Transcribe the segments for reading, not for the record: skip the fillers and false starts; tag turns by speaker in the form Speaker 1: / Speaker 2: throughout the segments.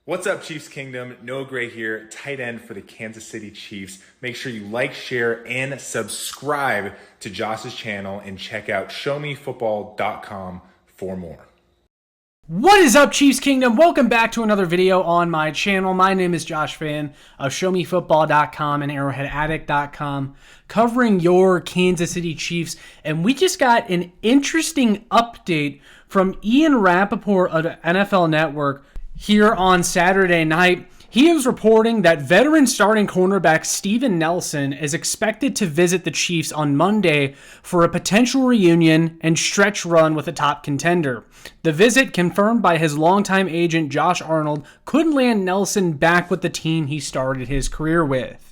Speaker 1: What's up, Chiefs Kingdom? Noah Gray here, tight end for the Kansas City Chiefs. Make sure you like, share, and subscribe to Josh's channel and check out showmefootball.com for more.
Speaker 2: What is up, Chiefs Kingdom? Welcome back to another video on my channel. My name is Josh Fan of showmefootball.com and arrowheadaddict.com, covering your Kansas City Chiefs. And we just got an interesting update from Ian Rappaport of the NFL Network here on Saturday night. He is reporting that veteran starting cornerback Steven Nelson is expected to visit the Chiefs on Monday for a potential reunion and stretch run with a top contender. The visit, confirmed by his longtime agent Josh Arnold, could land Nelson back with the team he started his career with.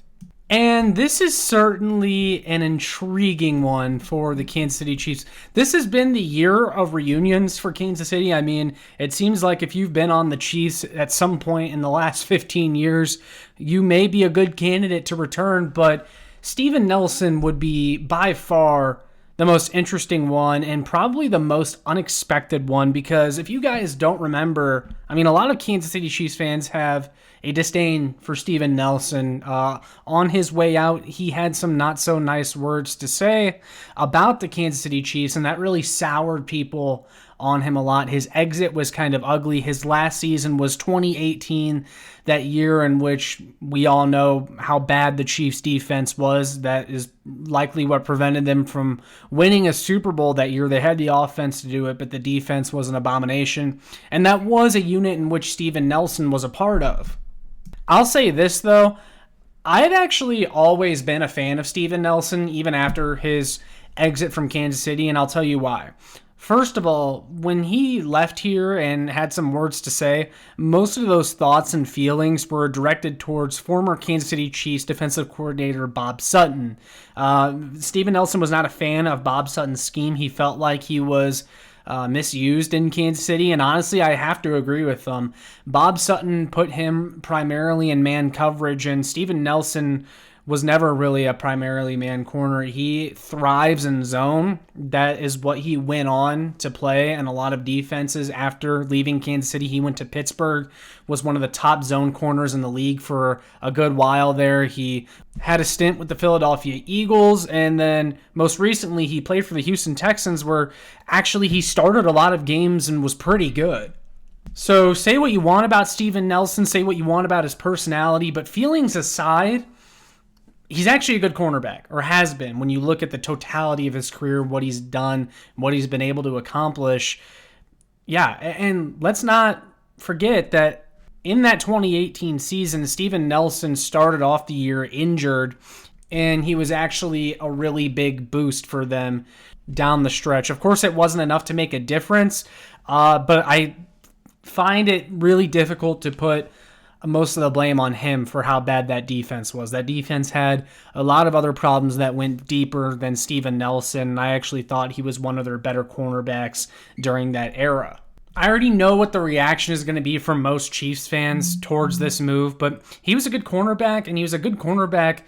Speaker 2: And this is certainly an intriguing one for the Kansas City Chiefs. This has been the year of reunions for Kansas City. I mean, it seems like if you've been on the Chiefs at some point in the last 15 years, you may be a good candidate to return, but Steven Nelson would be by far the most interesting one and probably the most unexpected one, because if you guys don't remember, I mean, a lot of Kansas City Chiefs fans have a disdain for Steven Nelson. On his way out, he had some not so nice words to say about the Kansas City Chiefs, and that really soured people on him a lot. His exit was kind of ugly. His last season was 2018, that year in which we all know how bad the Chiefs defense was. That is likely what prevented them from winning a Super Bowl that year. They had the offense to do it, but the defense was an abomination. And that was a unit in which Steven Nelson was a part of. I'll say this, though. I've actually always been a fan of Steven Nelson, even after his exit from Kansas City, and I'll tell you why. First of all, when he left here and had some words to say, most of those thoughts and feelings were directed towards former Kansas City Chiefs defensive coordinator Bob Sutton. Steven Nelson was not a fan of Bob Sutton's scheme. He felt like he was misused in Kansas City, and honestly, I have to agree with them. Bob Sutton put him primarily in man coverage, and Steven Nelson was never really a primarily man corner. He thrives in zone. That is what he went on to play in a lot of defenses after leaving Kansas City. He went to Pittsburgh, was one of the top zone corners in the league for a good while there. He had a stint with the Philadelphia Eagles, and then most recently he played for the Houston Texans, where actually he started a lot of games and was pretty good. So say what you want about Steven Nelson, say what you want about his personality, but feelings aside, he's actually a good cornerback, or has been, when you look at the totality of his career, what he's done, what he's been able to accomplish. Yeah, and let's not forget that in that 2018 season, Steven Nelson started off the year injured, and he was actually a really big boost for them down the stretch. Of course, it wasn't enough to make a difference, but I find it really difficult to put most of the blame on him for how bad that defense was. That defense had a lot of other problems that went deeper than Steven Nelson. I actually thought he was one of their better cornerbacks during that era. I already know what the reaction is going to be from most Chiefs fans towards this move, but he was a good cornerback, and he was a good cornerback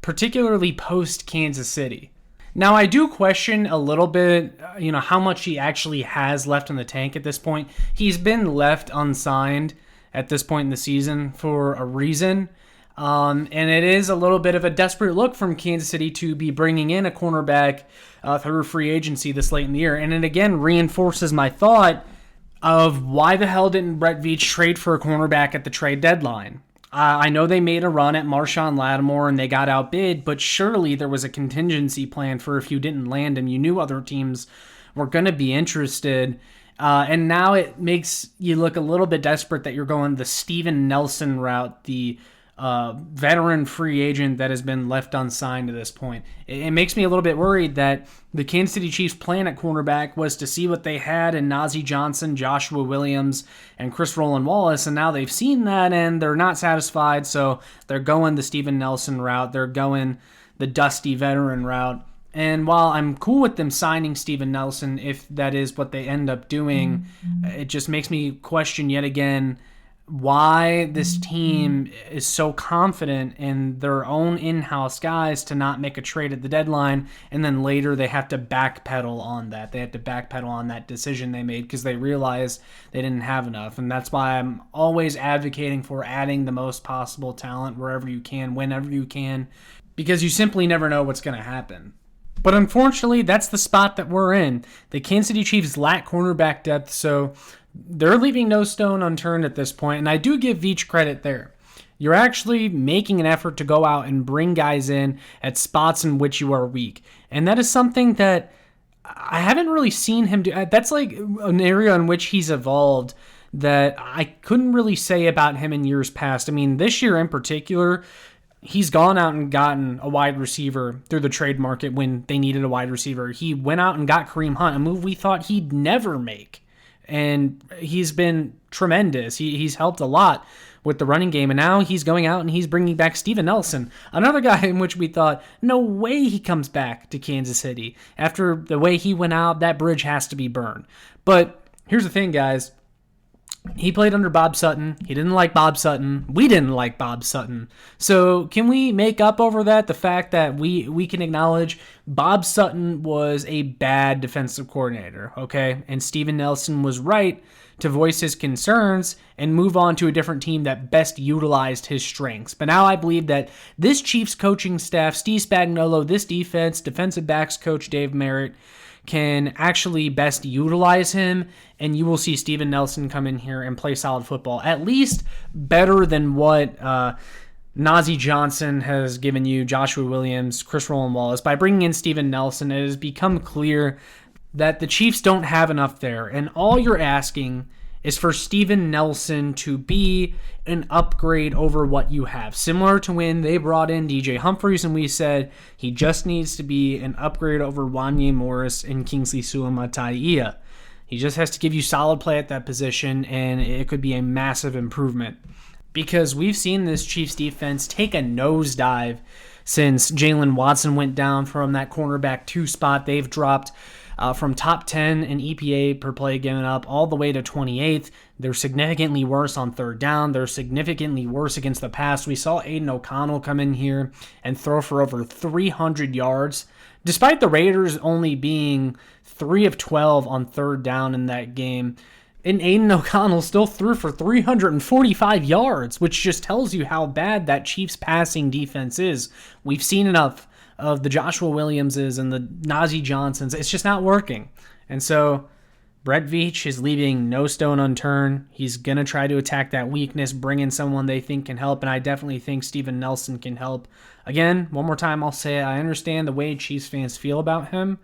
Speaker 2: particularly post Kansas City. Now, I do question a little bit, how much he actually has left in the tank at this point. He's been left unsigned at this point in the season for a reason. And it is a little bit of a desperate look from Kansas City to be bringing in a cornerback through free agency this late in the year. And it again reinforces my thought of why the hell didn't Brett Veach trade for a cornerback at the trade deadline? I know they made a run at Marshawn Lattimore and they got outbid, but surely there was a contingency plan for if you didn't land him. You knew other teams were going to be interested. And now it makes you look a little bit desperate that you're going the Steven Nelson route, the veteran free agent that has been left unsigned to this point. It makes me a little bit worried that the Kansas City Chiefs' plan at cornerback was to see what they had in Najee Johnson, Joshua Williams, and Chris Roland Wallace, and now they've seen that and they're not satisfied, so they're going the Steven Nelson route. They're going the dusty veteran route. And while I'm cool with them signing Steven Nelson, if that is what they end up doing, it just makes me question yet again why this team is so confident in their own in-house guys to not make a trade at the deadline, and then later they have to backpedal on that. They have to backpedal on that decision they made because they realized they didn't have enough. And that's why I'm always advocating for adding the most possible talent wherever you can, whenever you can, because you simply never know what's going to happen. But unfortunately, that's the spot that we're in. The Kansas City Chiefs lack cornerback depth, so they're leaving no stone unturned at this point, and I do give Veach credit there. You're actually making an effort to go out and bring guys in at spots in which you are weak, and that is something that I haven't really seen him do. That's like an area in which he's evolved that I couldn't really say about him in years past. I mean, this year in particular, he's gone out and gotten a wide receiver through the trade market when they needed a wide receiver. He went out and got Kareem Hunt, a move we thought he'd never make. And he's been tremendous. He's helped a lot with the running game. And now he's going out and he's bringing back Steven Nelson, another guy in which we thought, no way he comes back to Kansas City. After the way he went out, that bridge has to be burned. But here's the thing, guys. He played under Bob Sutton. He didn't like Bob Sutton. We didn't like Bob Sutton. So can we make up over that? The fact that we can acknowledge Bob Sutton was a bad defensive coordinator, okay? And Steven Nelson was right to voice his concerns and move on to a different team that best utilized his strengths. But now I believe that this Chiefs coaching staff, Steve Spagnuolo, this defense, defensive backs coach Dave Merritt, can actually best utilize him, and you will see Steven Nelson come in here and play solid football, at least better than what Najee Johnson has given you, Joshua Williams, Chris Roland Wallace. By bringing in Steven Nelson, it has become clear that the Chiefs don't have enough there, and all you're asking is for Steven Nelson to be an upgrade over what you have. Similar to when they brought in DJ Humphries and we said he just needs to be an upgrade over Wanye Morris and Kingsley Suamataia. He just has to give you solid play at that position, and it could be a massive improvement. Because we've seen this Chiefs defense take a nosedive since Jalen Watson went down from that cornerback 2 spot. They've dropped from top 10 in EPA per play given up all the way to 28th. They're significantly worse on third down. They're significantly worse against the pass. We saw Aiden O'Connell come in here and throw for over 300 yards, despite the Raiders only being 3 of 12 on third down in that game. And Aiden O'Connell still threw for 345 yards, which just tells you how bad that Chiefs passing defense is. We've seen enough of the Joshua Williamses and the Najee Johnsons. It's just not working. And so Brett Veach is leaving no stone unturned. He's going to try to attack that weakness, bring in someone they think can help, and I definitely think Steven Nelson can help. Again, one more time, I'll say it. I understand the way Chiefs fans feel about him,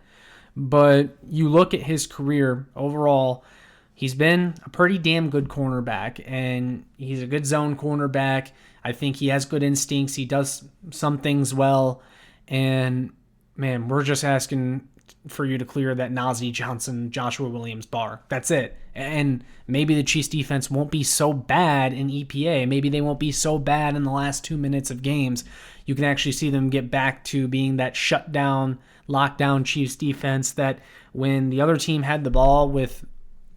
Speaker 2: but you look at his career overall, he's been a pretty damn good cornerback, and he's a good zone cornerback. I think he has good instincts. He does some things well. And, man, we're just asking for you to clear that Najee Johnson, Joshua Williams bar. That's it. And maybe the Chiefs defense won't be so bad in EPA. Maybe they won't be so bad in the last 2 minutes of games. You can actually see them get back to being that shutdown, lockdown Chiefs defense that when the other team had the ball with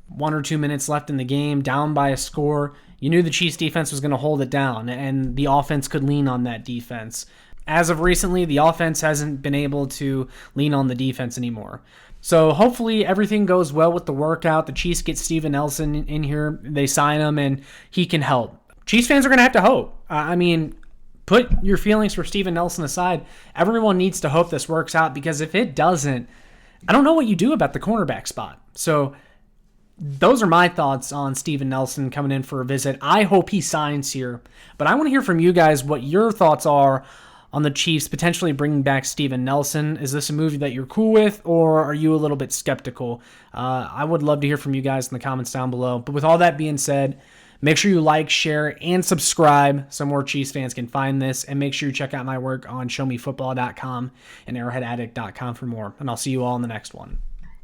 Speaker 2: 1 or 2 minutes left in the game, down by a score, you knew the Chiefs defense was going to hold it down, and the offense could lean on that defense. As of recently, the offense hasn't been able to lean on the defense anymore. So hopefully everything goes well with the workout. The Chiefs get Steven Nelson in here. They sign him, and he can help. Chiefs fans are going to have to hope. I mean, put your feelings for Steven Nelson aside. Everyone needs to hope this works out, because if it doesn't, I don't know what you do about the cornerback spot. So those are my thoughts on Steven Nelson coming in for a visit. I hope he signs here. But I want to hear from you guys what your thoughts are on the Chiefs potentially bringing back Steven Nelson. Is this a movie that you're cool with, or are you a little bit skeptical? I would love to hear from you guys in the comments down below. But with all that being said, make sure you like, share, and subscribe so more Chiefs fans can find this. And make sure you check out my work on showmefootball.com and arrowheadaddict.com for more. And I'll see you all in the next one.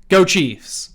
Speaker 2: Go Chiefs!